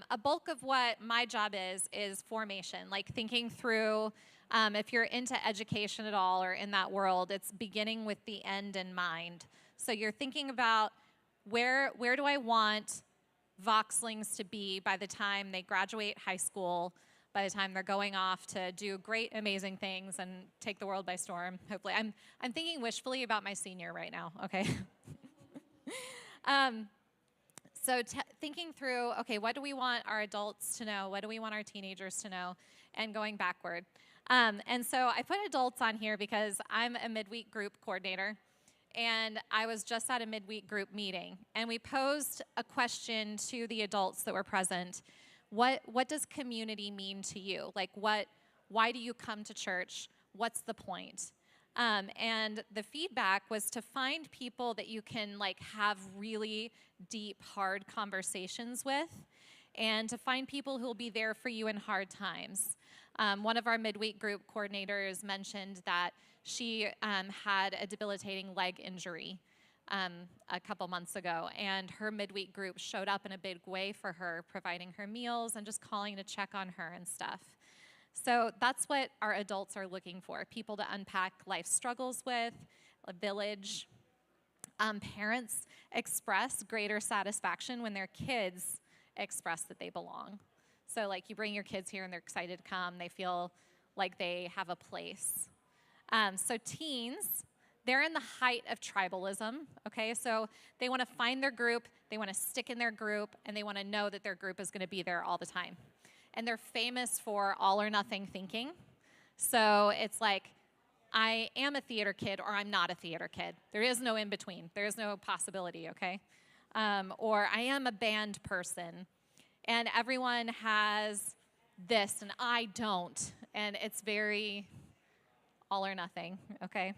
a bulk of what my job is formation, like thinking through, if you're into education at all or in that world, it's beginning with the end in mind. So you're thinking about where do I want Voxlings to be by the time they graduate high school, by the time they're going off to do great, amazing things and take the world by storm, hopefully. I'm thinking wishfully about my senior right now, okay? So thinking through, okay, what do we want our adults to know? What do we want our teenagers to know? And going backward. And so I put adults on here because I'm a midweek group coordinator. And I was just at a midweek group meeting. And we posed a question to the adults that were present. What does community mean to you? Like, why do you come to church? What's the point? And the feedback was to find people that you can like have really deep, hard conversations with, and to find people who will be there for you in hard times. One of our midweek group coordinators mentioned that she had a debilitating leg injury a couple months ago, and her midweek group showed up in a big way for her, providing her meals and just calling to check on her and stuff. So that's what our adults are looking for, people to unpack life struggles with, a village. Parents express greater satisfaction when their kids express that they belong. So like you bring your kids here and they're excited to come, they feel like they have a place. So teens, they're in the height of tribalism, okay? So they want to find their group, they want to stick in their group, and they want to know that their group is going to be there all the time. And they're famous for all or nothing thinking. So it's like, I am a theater kid or I'm not a theater kid. There is no in between. There is no possibility, okay? Or I am a band person. And everyone has this and I don't. And it's very all or nothing, okay?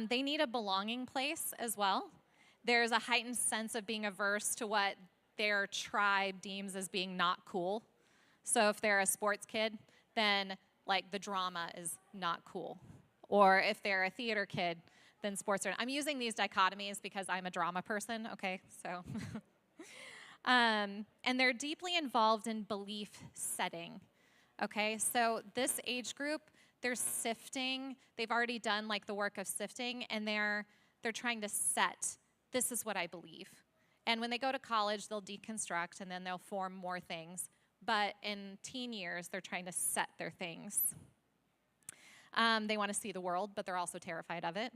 They need a belonging place as well. There's a heightened sense of being averse to what their tribe deems as being not cool. So if they're a sports kid, then like the drama is not cool. Or if they're a theater kid, then sports are. I'm using these dichotomies because I'm a drama person, okay? So, and they're deeply involved in belief setting, okay? So this age group, they're sifting. They've already done like the work of sifting, and they're trying to set, this is what I believe. And when they go to college, they'll deconstruct, and then they'll form more things. But in teen years, they're trying to set their things. They want to see the world, but they're also terrified of it.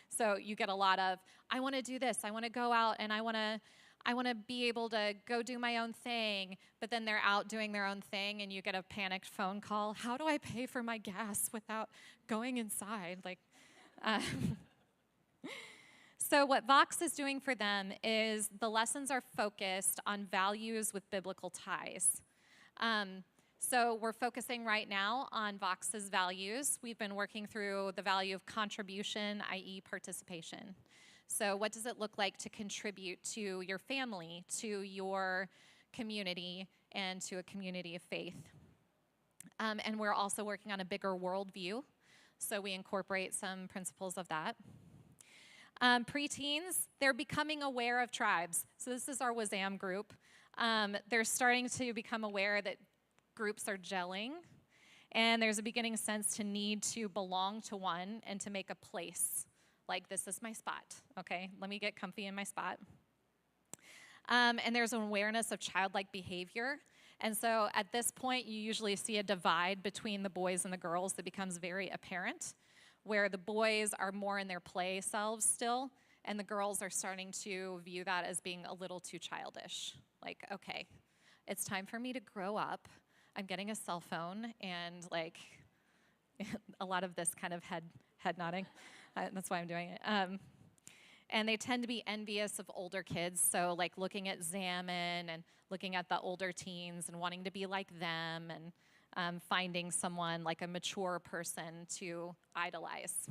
So you get a lot of, I want to do this. I want to go out, and I want to be able to go do my own thing. But then they're out doing their own thing, and you get a panicked phone call. How do I pay for my gas without going inside? Like, So what Vox is doing for them is the lessons are focused on values with biblical ties. So we're focusing right now on Vox's values. We've been working through the value of contribution, i.e. participation. So what does it look like to contribute to your family, to your community, and to a community of faith? And we're also working on a bigger worldview. So we incorporate some principles of that. Preteens, they're becoming aware of tribes. So this is our WAZAM group. They're starting to become aware that groups are gelling, and there's a beginning sense to need to belong to one and to make a place. Like, this is my spot, okay? Let me get comfy in my spot. And there's an awareness of childlike behavior. And so at this point, you usually see a divide between the boys and the girls that becomes very apparent, where the boys are more in their play selves still, and the girls are starting to view that as being a little too childish. Like, okay, it's time for me to grow up. I'm getting a cell phone, and like a lot of this kind of head nodding. That's why I'm doing it. And they tend to be envious of older kids, so like looking at Zaman and looking at the older teens and wanting to be like them, and finding someone like a mature person to idolize.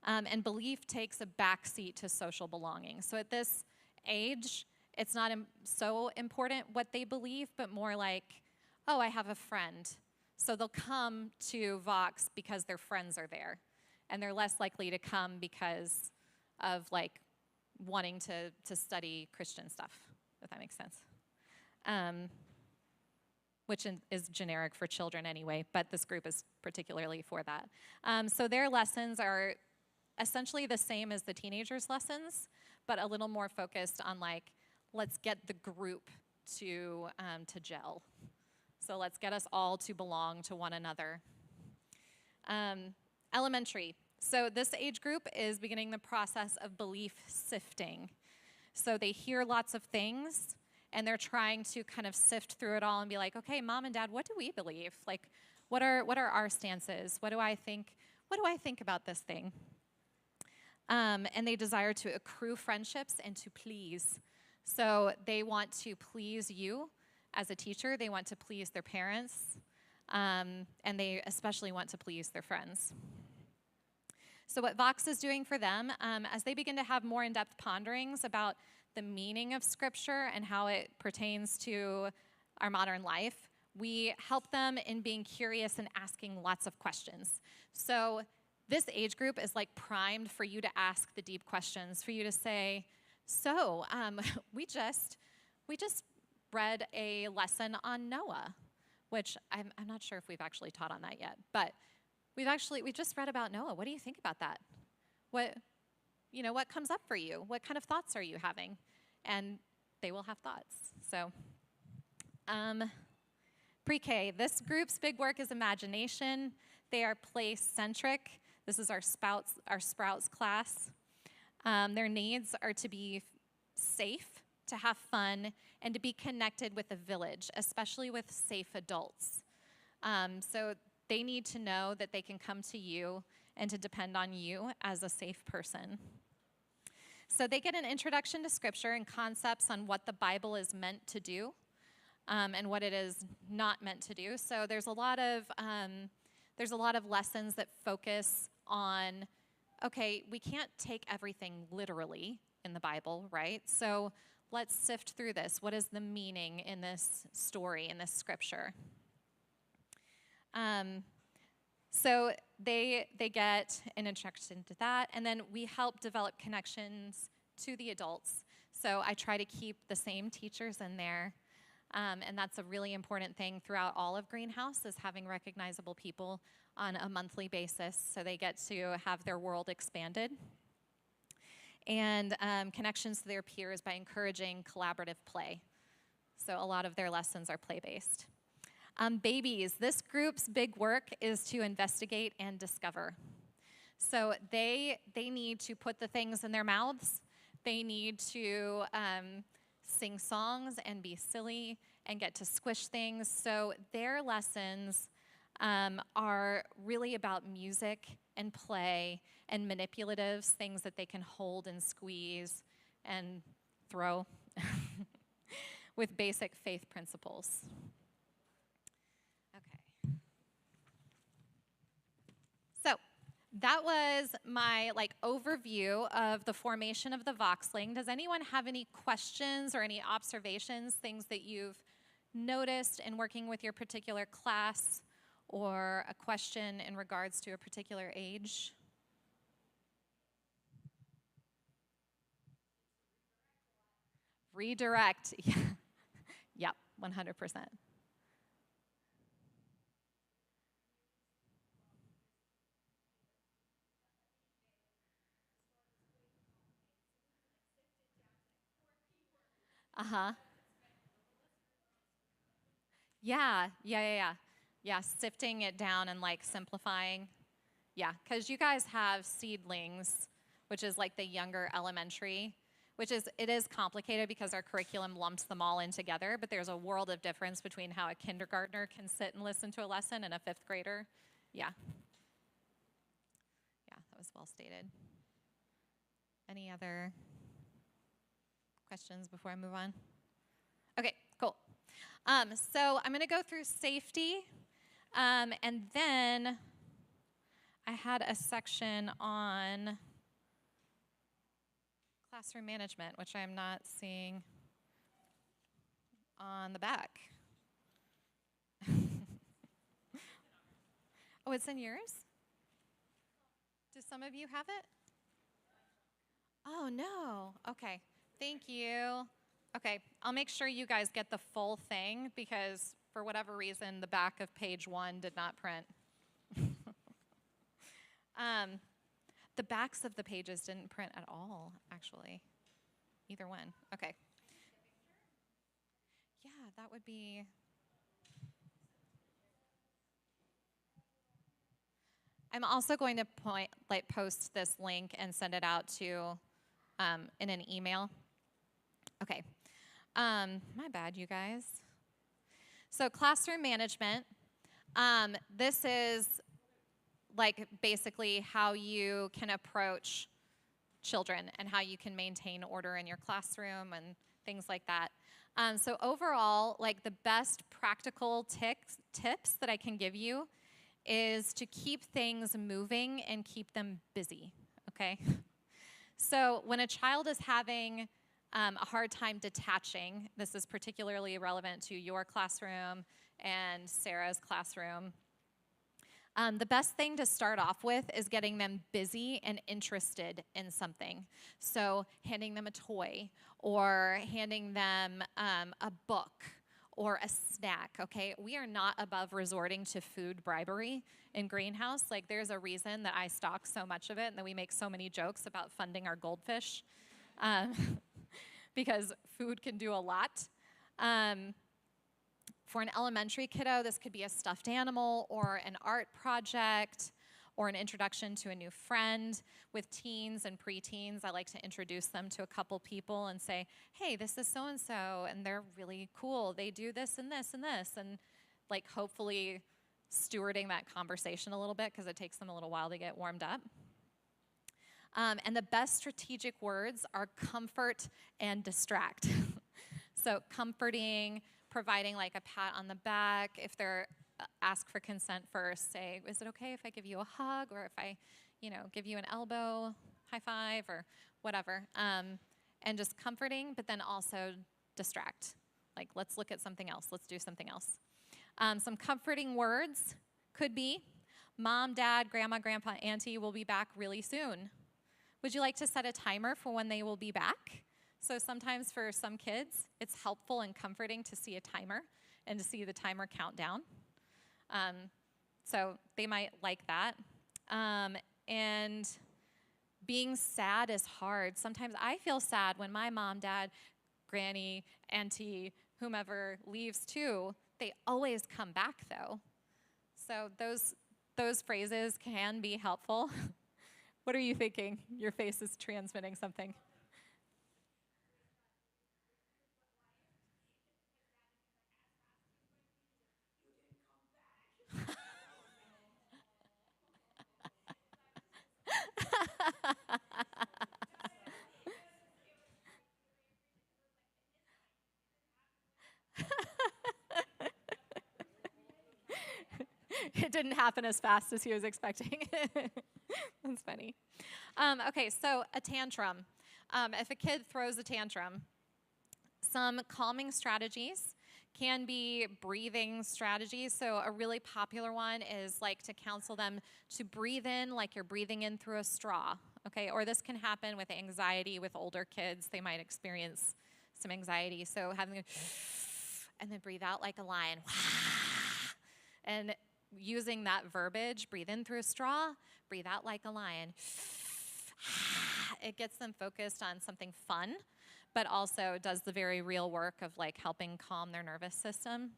And belief takes a backseat to social belonging. So at this age, it's not so important what they believe, but more like, oh, I have a friend. So they'll come to Vox because their friends are there. And they're less likely to come because of like wanting to study Christian stuff, if that makes sense. Which is generic for children anyway, but this group is particularly for that. So their lessons are essentially the same as the teenagers' lessons, but a little more focused on like, let's get the group to gel. So let's get us all to belong to one another. Elementary. So this age group is beginning the process of belief sifting. So they hear lots of things, and they're trying to kind of sift through it all and be like, okay, mom and dad, what do we believe? Like, what are our stances? What do I think about this thing? And they desire to accrue friendships and to please. So they want to please you as a teacher. They want to please their parents. And they especially want to please their friends. So what Vox is doing for them, as they begin to have more in-depth ponderings about the meaning of Scripture and how it pertains to our modern life, we help them in being curious and asking lots of questions. So this age group is like primed for you to ask the deep questions, for you to say, so we just read a lesson on Noah, which I'm not sure if we've actually taught on that yet, but we just read about Noah. What do you think about that? What comes up for you? What kind of thoughts are you having? And they will have thoughts. So, pre-K, this group's big work is imagination. They are place-centric. This is our Sprouts class. Their needs are to be safe, to have fun, and to be connected with the village, especially with safe adults. So they need to know that they can come to you and to depend on you as a safe person. So they get an introduction to Scripture and concepts on what the Bible is meant to do and what it is not meant to do. So there's a lot of lessons that focus on, okay, we can't take everything literally in the Bible, right? So let's sift through this. What is the meaning in this story, in this Scripture? So they get an introduction to that, and then we help develop connections to the adults. So I try to keep the same teachers in there, and that's a really important thing throughout all of Greenhouse, is having recognizable people on a monthly basis so they get to have their world expanded. And connections to their peers by encouraging collaborative play. So a lot of their lessons are play-based. Babies, this group's big work is to investigate and discover. So they need to put the things in their mouths. They need to sing songs and be silly and get to squish things. So their lessons are really about music and play and manipulatives, things that they can hold and squeeze and throw with basic faith principles. Okay. So that was my overview of the formation of the Voxling. Does anyone have any questions or any observations, things that you've noticed in working with your particular class, or a question in regards to a particular age? Redirect. Yeah. Yep, 100%. Uh-huh. Yeah. Yeah, sifting it down and simplifying. Yeah, because you guys have seedlings, which is like the younger elementary, it is complicated because our curriculum lumps them all in together, but there's a world of difference between how a kindergartner can sit and listen to a lesson and a fifth grader. Yeah. Yeah, that was well stated. Any other questions before I move on? Okay, cool. So I'm going to go through safety, and then I had a section on classroom management, which I'm not seeing on the back. Oh, it's in yours? Do some of you have it? Oh, no. Okay. Thank you. Okay, I'll make sure you guys get the full thing because for whatever reason, the back of page 1 did not print. The backs of the pages didn't print at all, actually. Either one. Okay. Yeah, that would be... I'm also going to post this link and send it out to in an email. Okay. My bad, you guys. So classroom management. This is like basically how you can approach children and how you can maintain order in your classroom and things like that. So overall, like the best practical tips that I can give you is to keep things moving and keep them busy, okay? So when a child is having a hard time detaching, this is particularly relevant to your classroom and Sarah's classroom, the best thing to start off with is getting them busy and interested in something. So handing them a toy or handing them a book or a snack, okay? We are not above resorting to food bribery in Greenhouse. Like, there's a reason that I stock so much of it and that we make so many jokes about funding our goldfish because food can do a lot. For an elementary kiddo, this could be a stuffed animal or an art project or an introduction to a new friend. With teens and preteens, I like to introduce them to a couple people and say, hey, this is so-and-so, and they're really cool. They do this and this and this, and like hopefully stewarding that conversation a little bit because it takes them a little while to get warmed up. And the best strategic words are comfort and distract. So comforting, providing like a pat on the back. If they're ask for consent first, say, is it okay if I give you a hug or if I, give you an elbow, high five or whatever. And just comforting, but then also distract. Like, let's look at something else. Let's do something else. Some comforting words could be, Mom, Dad, Grandma, Grandpa, Auntie will be back really soon. Would you like to set a timer for when they will be back? So sometimes for some kids, it's helpful and comforting to see a timer and to see the timer count down. So they might like that. And being sad is hard. Sometimes I feel sad when my mom, dad, granny, auntie, whomever leaves too. They always come back though. So those phrases can be helpful. What are you thinking? Your face is transmitting something. It didn't happen as fast as he was expecting. That's funny. Okay, so a tantrum. If a kid throws a tantrum, some calming strategies can be breathing strategies. So a really popular one is like to counsel them to breathe in like you're breathing in through a straw, okay? Or this can happen with anxiety with older kids. They might experience some anxiety. So having them, and then breathe out like a lion. And using that verbiage, breathe in through a straw, breathe out like a lion. It gets them focused on something fun, but also does the very real work of like helping calm their nervous system.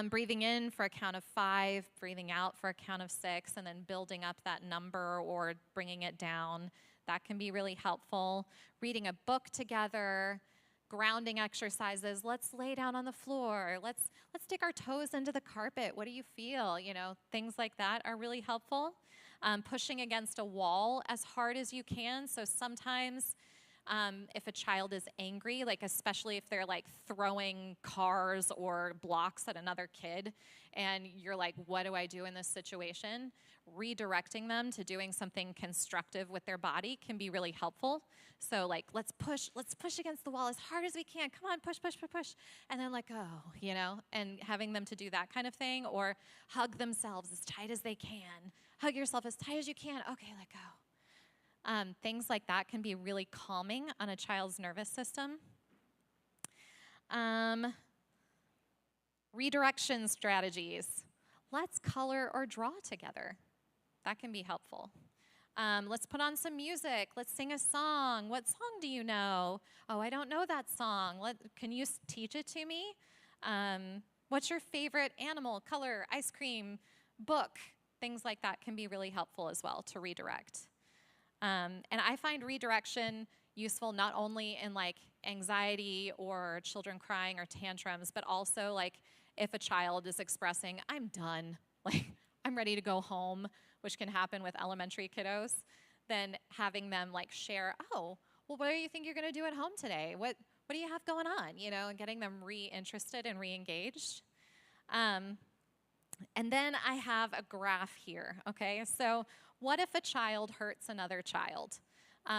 Breathing in for a count of 5, breathing out for a count of 6, and then building up that number or bringing it down. That can be really helpful. Reading a book together, grounding exercises. Let's lay down on the floor. Let's stick our toes into the carpet. What do you feel? Things like that are really helpful. Pushing against a wall as hard as you can. So sometimes if a child is angry, like especially if they're like throwing cars or blocks at another kid, and you're like, what do I do in this situation? Redirecting them to doing something constructive with their body can be really helpful. So like, let's push against the wall as hard as we can. Come on, push, and then let go, and having them to do that kind of thing, or hug themselves as tight as they can. Hug yourself as tight as you can. Okay, let go. Things like that can be really calming on a child's nervous system. Um, Redirection strategies. Let's color or draw together. That can be helpful. Let's put on some music. Let's sing a song. What song do you know? Oh, I don't know that song. Can you teach it to me? What's your favorite animal, color, ice cream, book? Things like that can be really helpful as well to redirect. And I find redirection useful not only in like anxiety or children crying or tantrums, but also like if a child is expressing, I'm done, like I'm ready to go home, which can happen with elementary kiddos, then having them like share, oh, well, what do you think you're gonna do at home today? What do you have going on? You know, and getting them re-interested and re-engaged. And then I have a graph here, okay? So what if a child hurts another child?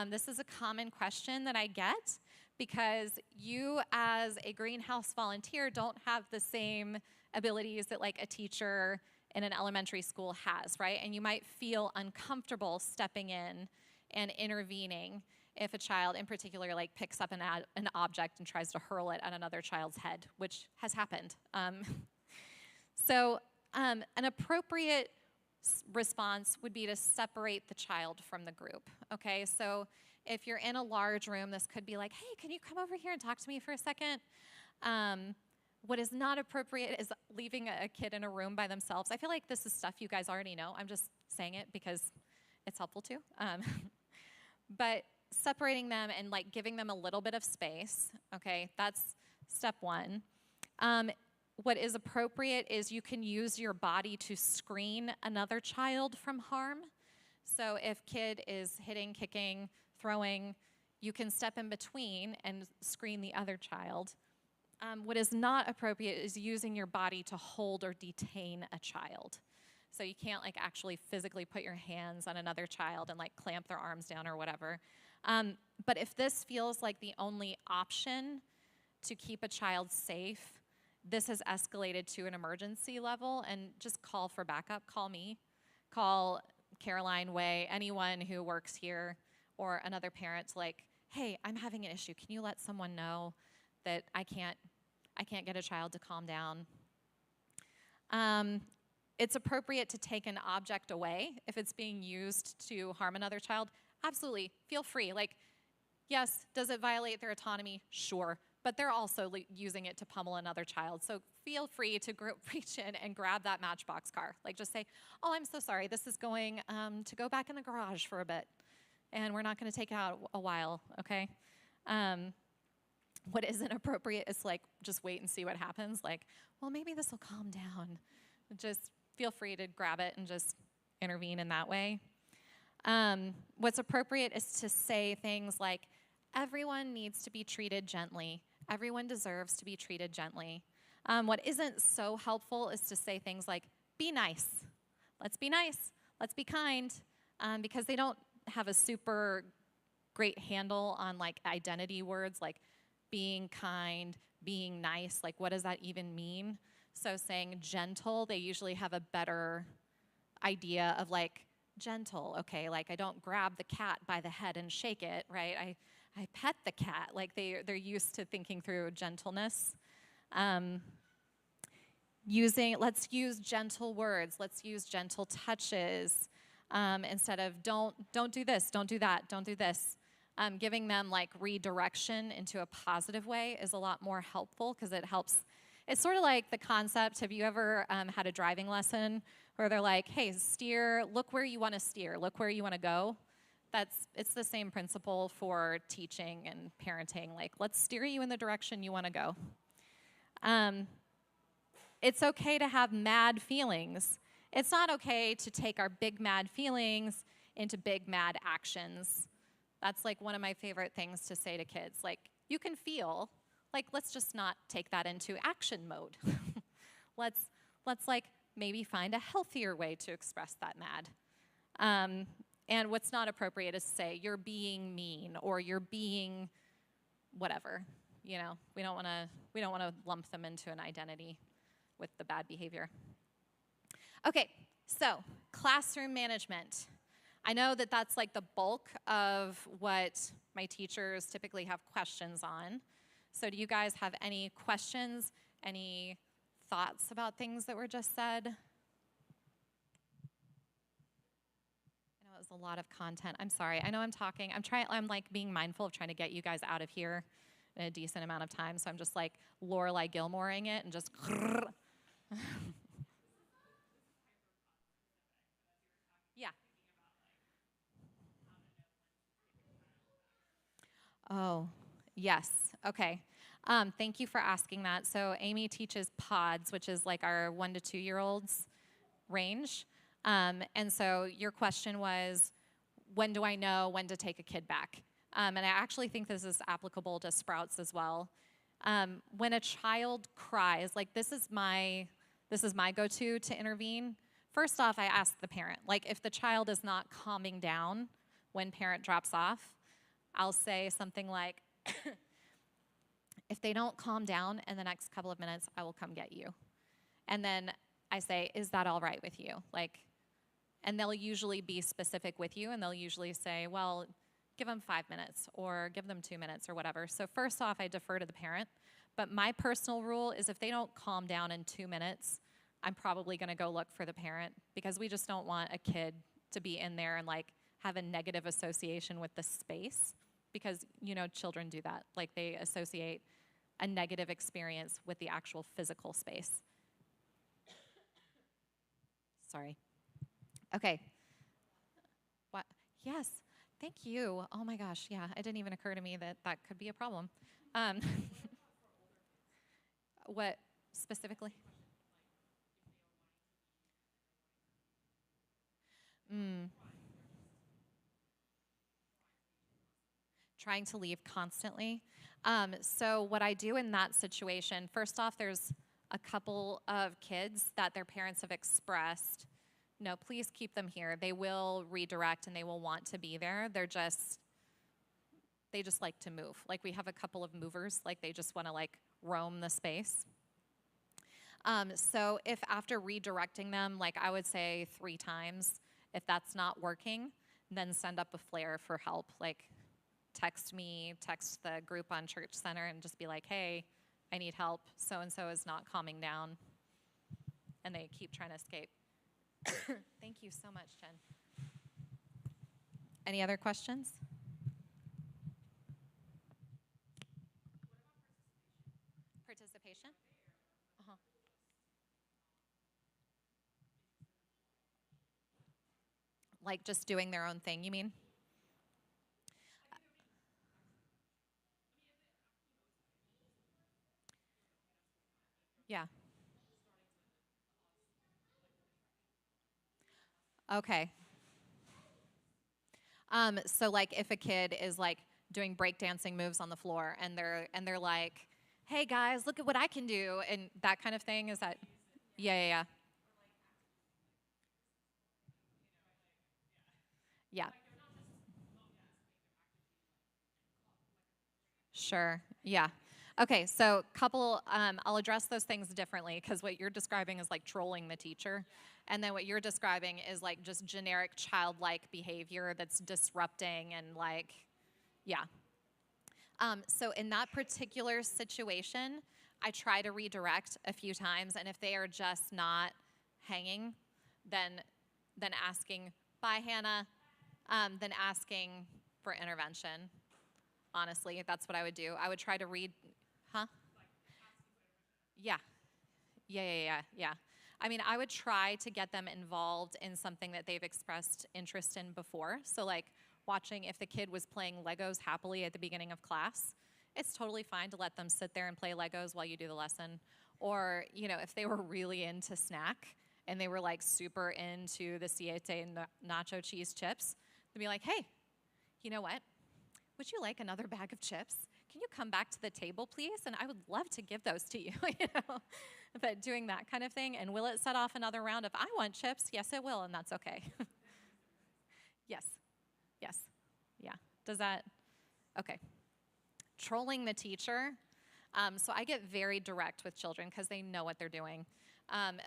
This is a common question that I get because you as a greenhouse volunteer don't have the same abilities that like a teacher in an elementary school has, right? And you might feel uncomfortable stepping in and intervening if a child in particular like picks up an object and tries to hurl it at another child's head, which has happened. So an appropriate response would be to separate the child from the group, okay? So if you're in a large room, this could be like, hey, can you come over here and talk to me for a second? What is not appropriate is leaving a kid in a room by themselves. I feel like this is stuff you guys already know. I'm just saying it because it's helpful too. But separating them and like giving them a little bit of space, okay, that's step one. What is appropriate is you can use your body to screen another child from harm. So if kid is hitting, kicking, throwing, you can step in between and screen the other child. What is not appropriate is using your body to hold or detain a child. So you can't like actually physically put your hands on another child and like clamp their arms down or whatever. But if this feels like the only option to keep a child safe, this has escalated to an emergency level, and just call for backup. Call me, call Caroline Way, anyone who works here, or another parent, like, hey, I'm having an issue. Can you let someone know that I can't get a child to calm down? It's appropriate to take an object away if it's being used to harm another child. Absolutely, feel free. Like, yes, does it violate their autonomy? Sure. But they're also using it to pummel another child. So feel free to reach in and grab that Matchbox car. Like just say, oh, I'm so sorry. This is going to go back in the garage for a bit. And we're not going to take it out a while, okay? What isn't appropriate is like, just wait and see what happens. Like, well, maybe this will calm down. Just feel free to grab it and just intervene in that way. What's appropriate is to say things like, everyone needs to be treated gently. Everyone deserves to be treated gently. What isn't so helpful is to say things like, be nice. Let's be nice. Let's be kind. Because they don't have a super great handle on like identity words like being kind, being nice. Like what does that even mean? So saying gentle, they usually have a better idea of like gentle. Okay, like I don't grab the cat by the head and shake it, right? I pet the cat. Like they're used to thinking through gentleness. Let's use gentle words. Let's use gentle touches instead of don't do this, don't do that, don't do this. Giving them like redirection into a positive way is a lot more helpful because it helps. It's sort of like the concept. Have you ever had a driving lesson where they're like, hey, steer, look where you want to steer, look where you want to go? It's the same principle for teaching and parenting. Like, let's steer you in the direction you want to go. It's okay to have mad feelings. It's not okay to take our big mad feelings into big mad actions. That's like one of my favorite things to say to kids. Like, you can feel, like, let's just not take that into action mode. let's like maybe find a healthier way to express that mad. And what's not appropriate is to say, you're being mean or you're being whatever. You know, we don't want to lump them into an identity with the bad behavior. Okay, so classroom management. I know that that's like the bulk of what my teachers typically have questions on. So do you guys have any questions, any thoughts about things that were just said? I know it was a lot of content. I'm sorry. I know I'm talking. I'm like being mindful of trying to get you guys out of here in a decent amount of time. So I'm just like Lorelai Gilmoreing it and just. Yeah. Oh, yes. Okay. Thank you for asking that. So Amy teaches pods, which is like our 1 to 2 year olds range. And so your question was, when do I know when to take a kid back? And I actually think this is applicable to sprouts as well. When a child cries, like this is my go-to to intervene. First off, I ask the parent, like if the child is not calming down when parent drops off, I'll say something like, if they don't calm down in the next couple of minutes, I will come get you. And then I say, is that all right with you? Like, and they'll usually be specific with you, and they'll usually say, well, give them 5 minutes or give them 2 minutes or whatever. So first off, I defer to the parent. But my personal rule is if they don't calm down in 2 minutes, I'm probably going to go look for the parent, because we just don't want a kid to be in there and like have a negative association with the space, because children do that. Like they associate a negative experience with the actual physical space. Sorry. Okay. What? Yes. Thank you. Oh my gosh. Yeah, it didn't even occur to me that that could be a problem. Um, what specifically? Mm. Trying to leave constantly. So what I do in that situation, first off, there's a couple of kids that their parents have expressed, no, please keep them here. They will redirect and they will want to be there. They just like to move. Like we have a couple of movers, like they just want to like roam the space. So if after redirecting them, like I would say 3 times, if that's not working, then send up a flare for help. Like text me, text the group on Church Center and just be like, hey, I need help. So-and-so is not calming down. And they keep trying to escape. Thank you so much, Jen. Any other questions? Participation? Uh-huh. Like just doing their own thing, you mean? Yeah. Okay. So like if a kid is like doing breakdancing moves on the floor and they're like, "Hey guys, look at what I can do," and that kind of thing, is that? Yeah, yeah, yeah. Yeah. Sure. Yeah. Okay. So I'll address those things differently, because what you're describing is like trolling the teacher, and then what you're describing is like just generic childlike behavior that's disrupting and like, yeah. So in that particular situation, I try to redirect a few times, and if they are just not hanging, then asking, bye, Hannah, then asking for intervention. Honestly, that's what I would do. I would try to read, huh? Yeah, yeah, yeah, yeah, yeah. I mean, I would try to get them involved in something that they've expressed interest in before. So, like watching if the kid was playing Legos happily at the beginning of class, it's totally fine to let them sit there and play Legos while you do the lesson. Or, if they were really into snack and they were like super into the Siete nacho cheese chips, they'd be like, hey, you know what? Would you like another bag of chips? Can you come back to the table, please? And I would love to give those to you, But doing that kind of thing, and will it set off another round of, I want chips? Yes, it will, and that's okay. Yes, yes, yeah. Does that, okay. Trolling the teacher. So I get very direct with children because they know what they're doing,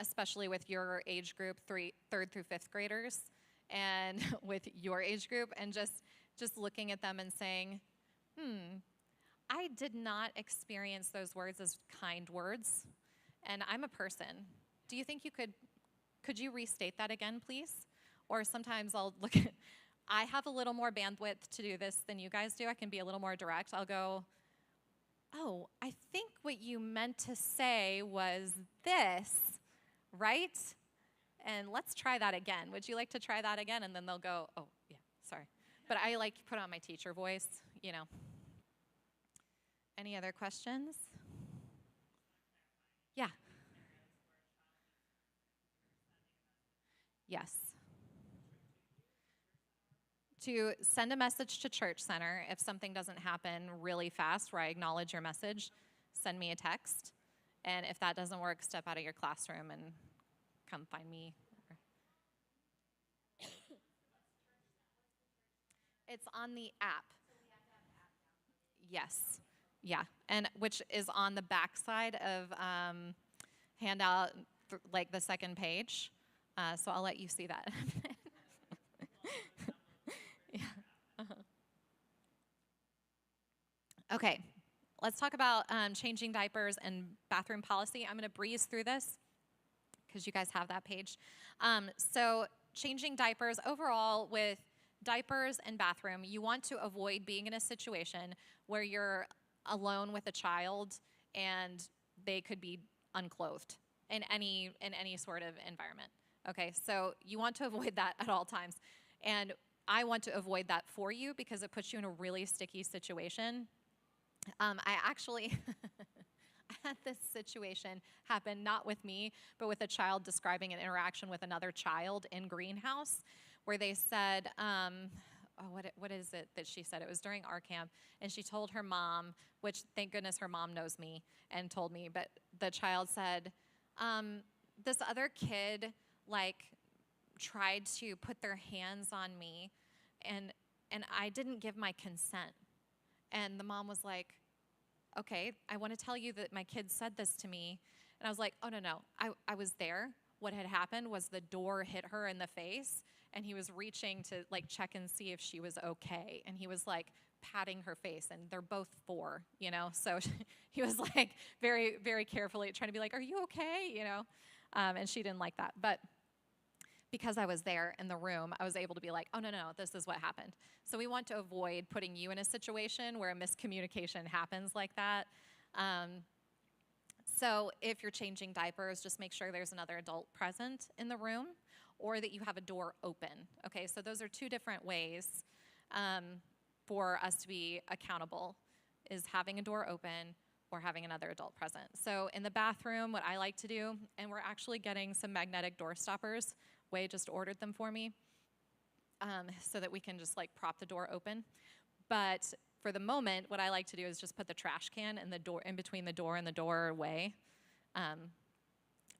especially with your age group, 3rd through 5th graders, and with your age group, and just looking at them and saying, I did not experience those words as kind words, and I'm a person. Do you think you could you restate that again, please? Or sometimes I'll look at, I have a little more bandwidth to do this than you guys do. I can be a little more direct. I'll go, oh, I think what you meant to say was this, right? And let's try that again. Would you like to try that again? And then they'll go, oh, yeah, sorry. But I like put on my teacher voice, you know. Any other questions? Yeah. Yes. To send a message to Church Center if something doesn't happen really fast where I acknowledge your message, send me a text. And if that doesn't work, step out of your classroom and come find me. It's on the app. Yes. Yeah. And which is on the back side of handout, like the second page. So I'll let you see that. Yeah. Uh-huh. Okay. Let's talk about changing diapers and bathroom policy. I'm going to breeze through this because you guys have that page. So changing diapers overall with diapers and bathroom, you want to avoid being in a situation where you're alone with a child and they could be unclothed in any sort of environment. Okay, so you want to avoid that at all times. And I want to avoid that for you because it puts you in a really sticky situation. I actually I had this situation happen, not with me, but with a child describing an interaction with another child in greenhouse where they said, what is it that she said? It was during our camp, and she told her mom, which thank goodness her mom knows me and told me, but the child said, this other kid, like, tried to put their hands on me, and I didn't give my consent. And the mom was like, okay, I want to tell you that my kid said this to me. And I was like, oh, no. I was there. What had happened was the door hit her in the face, and he was reaching to, like, check and see if she was okay. And he was, like, patting her face, and they're both 4, you know? So he was, like, very, very carefully trying to be like, are you okay, you know? And she didn't like that. But because I was there in the room, I was able to be like, oh, no, this is what happened. So we want to avoid putting you in a situation where a miscommunication happens like that. So if you're changing diapers, just make sure there's another adult present in the room or that you have a door open. Okay, so those are 2 different ways for us to be accountable, is having a door open or having another adult present. So in the bathroom, what I like to do, and we're actually getting some magnetic door stoppers. Way just ordered them for me so that we can just like prop the door open. But for the moment, what I like to do is just put the trash can in the door, in between the door and the doorway,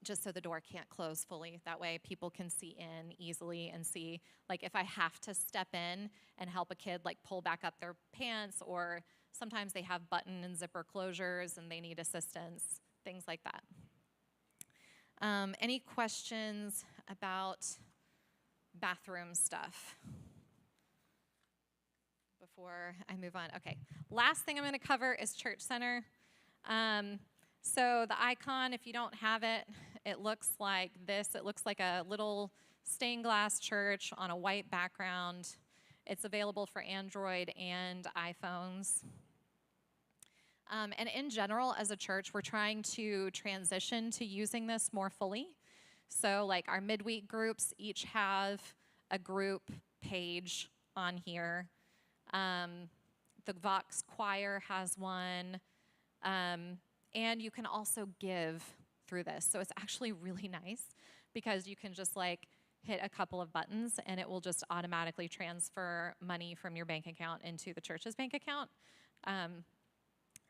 just so the door can't close fully. That way people can see in easily and see, like, if I have to step in and help a kid like pull back up their pants, or sometimes they have button and zipper closures and they need assistance, things like that. Any questions about bathroom stuff before I move on? Okay, last thing I'm going to cover is Church Center. So the icon, if you don't have it, it looks like this. It looks like a little stained glass church on a white background. It's available for Android and iPhones. And in general, as a church, we're trying to transition to using this more fully. So like our midweek groups each have a group page on here. The Vox Choir has one. And you can also give through this. So it's actually really nice because you can just like hit a couple of buttons and it will just automatically transfer money from your bank account into the church's bank account.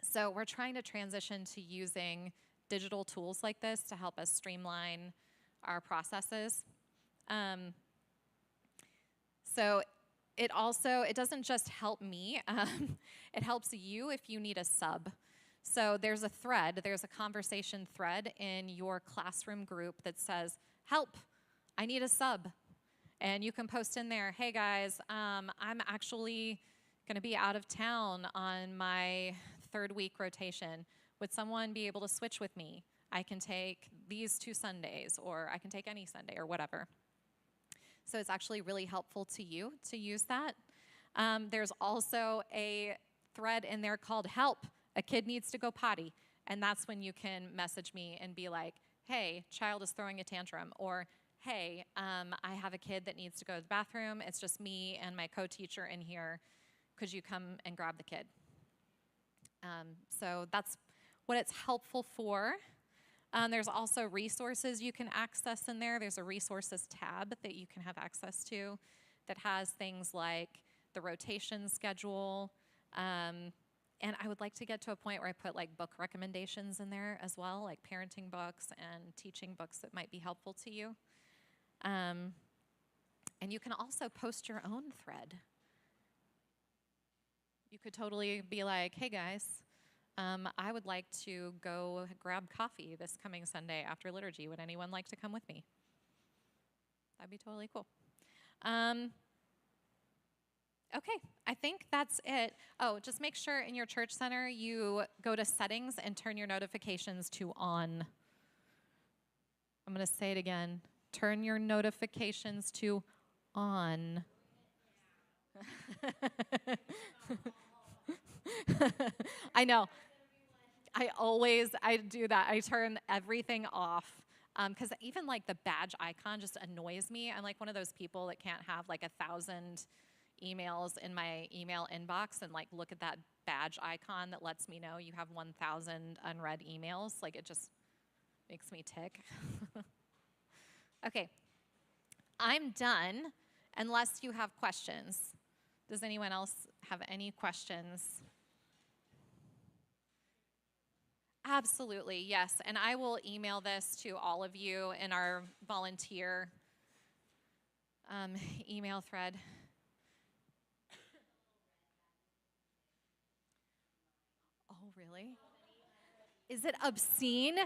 So we're trying to transition to using digital tools like this to help us streamline our processes. So it doesn't just help me, it helps you if you need a sub. So there's a conversation thread in your classroom group that says, help, I need a sub. And you can post in there, hey guys, I'm actually going to be out of town on my third week rotation. Would someone be able to switch with me? I can take these 2 Sundays, or I can take any Sunday, or whatever. So it's actually really helpful to you to use that. There's also a thread in there called help. A kid needs to go potty. And that's when you can message me and be like, hey, child is throwing a tantrum. Or, hey, I have a kid that needs to go to the bathroom. It's just me and my co-teacher in here. Could you come and grab the kid? So that's what it's helpful for. There's also resources you can access in there. There's a resources tab that you can have access to that has things like the rotation schedule. And I would like to get to a point where I put like book recommendations in there as well, like parenting books and teaching books that might be helpful to you. And you can also post your own thread. You could totally be like, hey guys, I would like to go grab coffee this coming Sunday after liturgy. Would anyone like to come with me? That'd be totally cool. Okay, I think that's it. Oh, just make sure in your church center you go to settings and turn your notifications to on. I'm going to say it again. Turn your notifications to on. I know. I do that. I turn everything off. Because even like the badge icon just annoys me. I'm like one of those people that can't have like 1,000 emails in my email inbox and like look at that badge icon that lets me know you have 1,000 unread emails. Like it just makes me tick. Okay, I'm done unless you have questions. Does anyone else have any questions? Absolutely, yes. And I will email this to all of you in our volunteer email thread. Oh, really? Is it obscene?